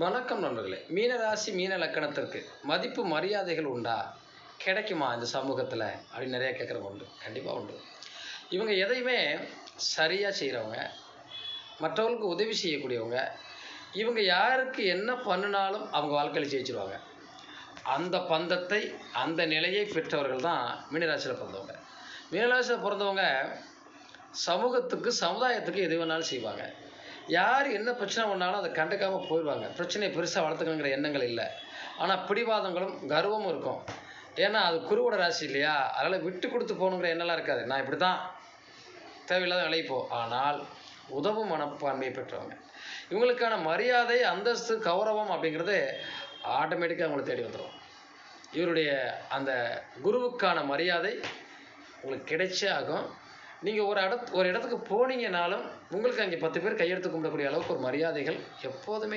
வணக்கம் நண்பர்களே. மீன ராசி, மீன லக்கணத்திற்கு மதிப்பு மரியாதைகள் உண்டா? கிடைக்குமா இந்த சமூகத்தில் அப்படின்னு நிறைய கேட்குறவங்க உண்டு. கண்டிப்பாக உண்டு. இவங்க எதையுமே சரியாக செய்கிறவங்க, மற்றவங்களுக்கு உதவி செய்யக்கூடியவங்க, இவங்க யாருக்கு என்ன பண்ணினாலும் அவங்க வாழ்க்கையில் ஜெயிச்சிருவாங்க. அந்த பந்தத்தை, அந்த நிலையை பெற்றவர்கள் தான் மீனராசியில் பிறந்தவங்க. மீனராசியில் பிறந்தவங்க சமூகத்துக்கு, சமுதாயத்துக்கு எது வேணாலும் செய்வாங்க. யார் என்ன பிரச்சனை பண்ணாலும் அதை கண்டுக்காமல் போயிடுவாங்க. பிரச்சனையை பெருசாக வளர்த்துக்கணுங்கிற எண்ணங்கள் இல்லை. ஆனால் பிடிவாதங்களும் கர்வமும் இருக்கும். ஏன்னா அது குருவோட ராசி இல்லையா, அதனால் விட்டு கொடுத்து போகணுங்கிற எண்ணம்லாம் இருக்காது. நான் இப்படி தான், தேவையில்லாத விலைக்கு போ. ஆனால் உதவும் மனப்பான்மையை பெற்றவங்க. இவங்களுக்கான மரியாதை, அந்தஸ்து, கௌரவம் அப்படிங்கிறது ஆட்டோமேட்டிக்காக அவங்களை தேடி வந்துடும். இவருடைய அந்த குருவுக்கான மரியாதை உங்களுக்கு கிடைச்சே ஆகும். நீங்கள் ஒரு இடத்துக்கு போனீங்கனாலும் உங்களுக்கு அங்கே 10 பேர் கையெடுத்து கும்பிடக்கூடிய அளவுக்கு ஒரு மரியாதைகள் எப்போதுமே